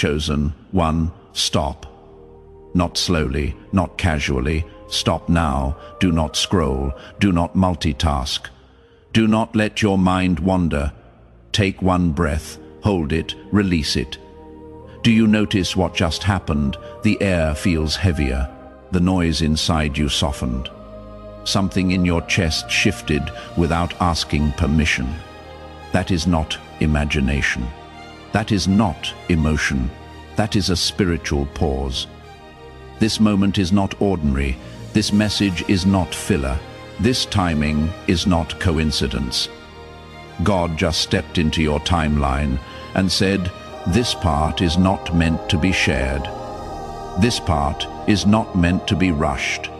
Chosen one, stop. Not slowly, not casually. Stop now. Do not scroll. Do not multitask. Do not let your mind wander. Take one breath, hold it, release it. Do you notice what just happened? The air feels heavier. The noise inside you softened. Something in your chest shifted without asking permission. That is not imagination. That is not emotion. That is a spiritual pause. This moment is not ordinary. This message is not filler. This timing is not coincidence. God just stepped into your timeline and said, this part is not meant to be shared. This part is not meant to be rushed.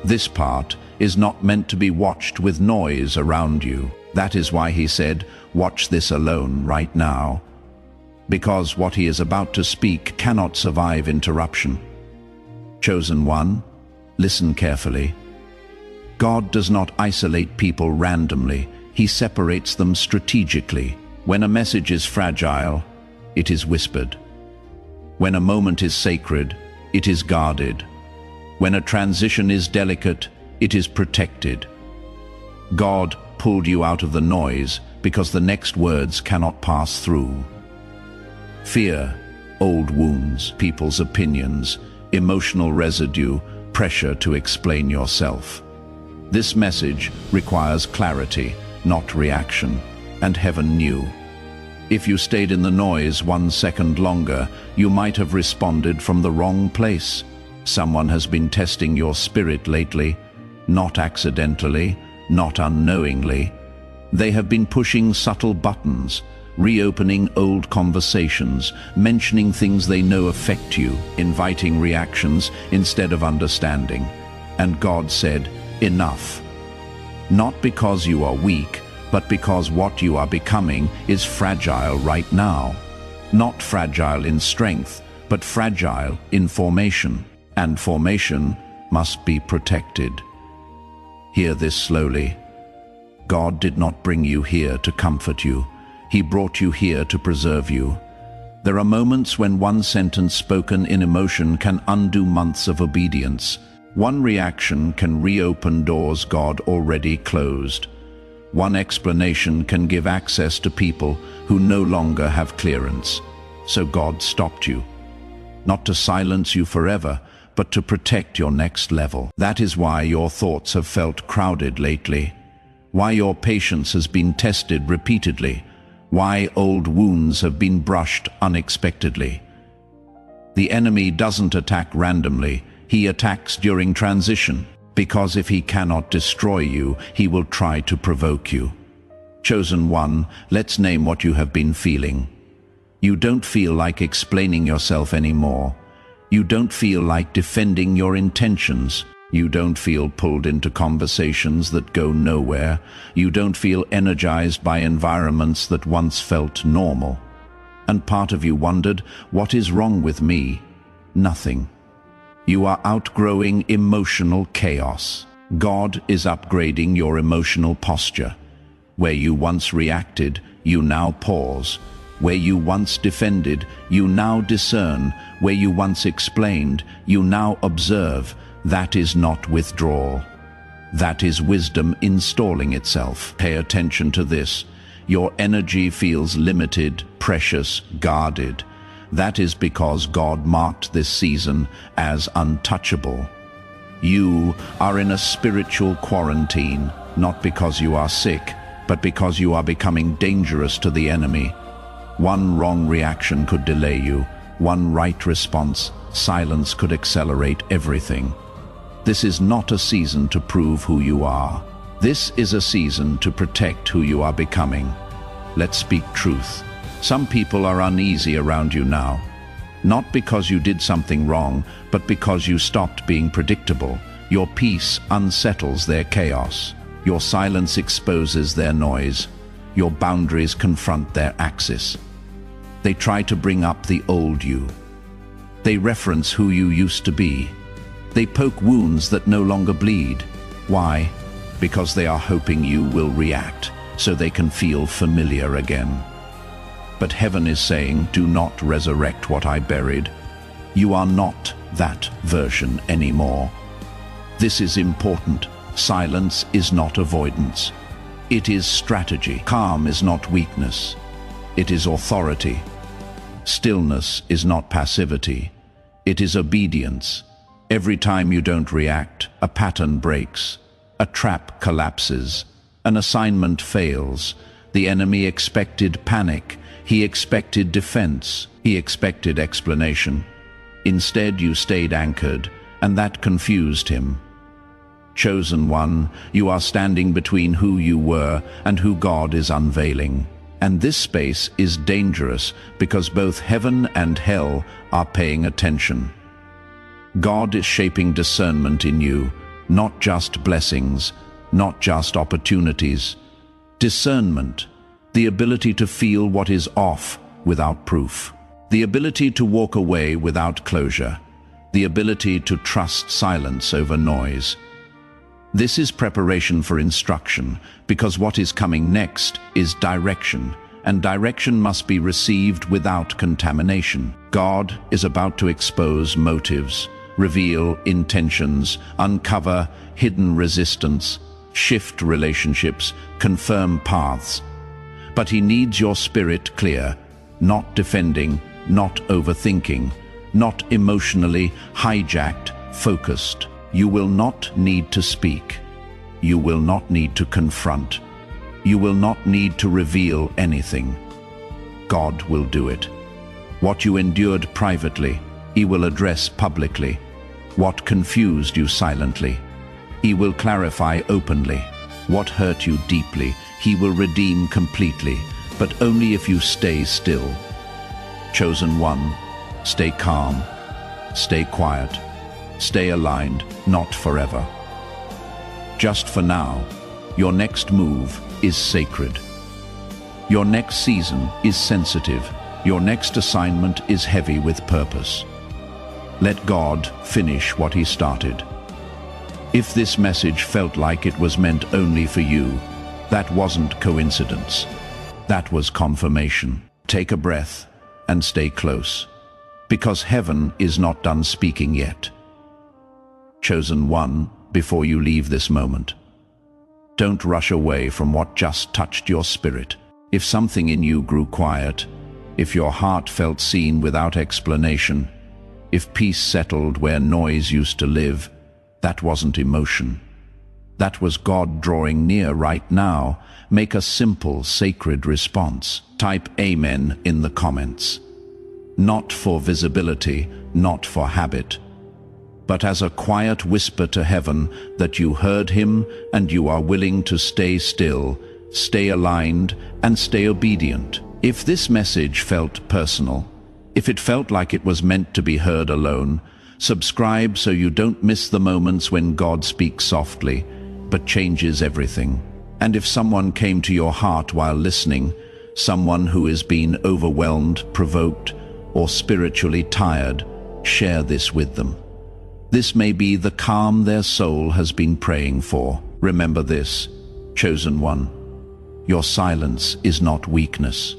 This part is not meant to be watched with noise around you. That is why he said, watch this alone right now. Because what he is about to speak cannot survive interruption. Chosen one, listen carefully. God does not isolate people randomly. He separates them strategically. When a message is fragile, it is whispered. When a moment is sacred, it is guarded. When a transition is delicate, it is protected. God pulled you out of the noise because the next words cannot pass through. Fear, old wounds, people's opinions, emotional residue, pressure to explain yourself. This message requires clarity, not reaction, and heaven knew. If you stayed in the noise 1 second longer, you might have responded from the wrong place. Someone has been testing your spirit lately, not accidentally, not unknowingly. They have been pushing subtle buttons, reopening old conversations, mentioning things they know affect you, inviting reactions instead of understanding. And God said, enough. Not because you are weak, but because what you are becoming is fragile right now. Not fragile in strength, but fragile in formation. And formation must be protected. Hear this slowly. God did not bring you here to comfort you. He brought you here to preserve you. There are moments when one sentence spoken in emotion can undo months of obedience. One reaction can reopen doors God already closed. One explanation can give access to people who no longer have clearance. So God stopped you. Not to silence you forever, but to protect your next level. That is why your thoughts have felt crowded lately. Why your patience has been tested repeatedly. Why old wounds have been brushed unexpectedly. The enemy doesn't attack randomly. He attacks during transition. Because if he cannot destroy you, he will try to provoke you. Chosen one, let's name what you have been feeling. You don't feel like explaining yourself anymore. You don't feel like defending your intentions. You don't feel pulled into conversations that go nowhere. You don't feel energized by environments that once felt normal. And part of you wondered, what is wrong with me? Nothing. You are outgrowing emotional chaos. God is upgrading your emotional posture. Where you once reacted, you now pause. Where you once defended, you now discern. Where you once explained, you now observe. That is not withdrawal. That is wisdom installing itself. Pay attention to this. Your energy feels limited, precious, guarded. That is because God marked this season as untouchable. You are in a spiritual quarantine, not because you are sick, but because you are becoming dangerous to the enemy. One wrong reaction could delay you. One right response, silence could accelerate everything. This is not a season to prove who you are. This is a season to protect who you are becoming. Let's speak truth. Some people are uneasy around you now. Not because you did something wrong, but because you stopped being predictable. Your peace unsettles their chaos. Your silence exposes their noise. Your boundaries confront their axis. They try to bring up the old you. They reference who you used to be. They poke wounds that no longer bleed. Why? Because they are hoping you will react, so they can feel familiar again. But heaven is saying, do not resurrect what I buried. You are not that version anymore. This is important. Silence is not avoidance. It is strategy. Calm is not weakness. It is authority. Stillness is not passivity. It is obedience. Every time you don't react, a pattern breaks. A trap collapses. An assignment fails. The enemy expected panic. He expected defense. He expected explanation. Instead, you stayed anchored, and that confused him. Chosen one, you are standing between who you were and who God is unveiling. And this space is dangerous because both heaven and hell are paying attention. God is shaping discernment in you, not just blessings, not just opportunities. Discernment, the ability to feel what is off without proof. The ability to walk away without closure. The ability to trust silence over noise. This is preparation for instruction, because what is coming next is direction, and direction must be received without contamination. God is about to expose motives, reveal intentions, uncover hidden resistance, shift relationships, confirm paths. But he needs your spirit clear, not defending, not overthinking, not emotionally hijacked, focused. You will not need to speak. You will not need to confront. You will not need to reveal anything. God will do it. What you endured privately, he will address publicly. What confused you silently, he will clarify openly. What hurt you deeply, he will redeem completely, but only if you stay still. Chosen one, stay calm, stay quiet, stay aligned, not forever. Just for now, your next move is sacred. Your next season is sensitive. Your next assignment is heavy with purpose. Let God finish what he started. If this message felt like it was meant only for you, that wasn't coincidence. That was confirmation. Take a breath and stay close, because heaven is not done speaking yet. Chosen one, before you leave this moment, don't rush away from what just touched your spirit. If something in you grew quiet, if your heart felt seen without explanation, if peace settled where noise used to live, that wasn't emotion. That was God drawing near right now. Make a simple, sacred response. Type Amen in the comments. Not for visibility, not for habit, but as a quiet whisper to heaven that you heard him and you are willing to stay still, stay aligned, and stay obedient. If this message felt personal, if it felt like it was meant to be heard alone, subscribe so you don't miss the moments when God speaks softly, but changes everything. And if someone came to your heart while listening, someone who has been overwhelmed, provoked, or spiritually tired, share this with them. This may be the calm their soul has been praying for. Remember this, chosen one. Your silence is not weakness.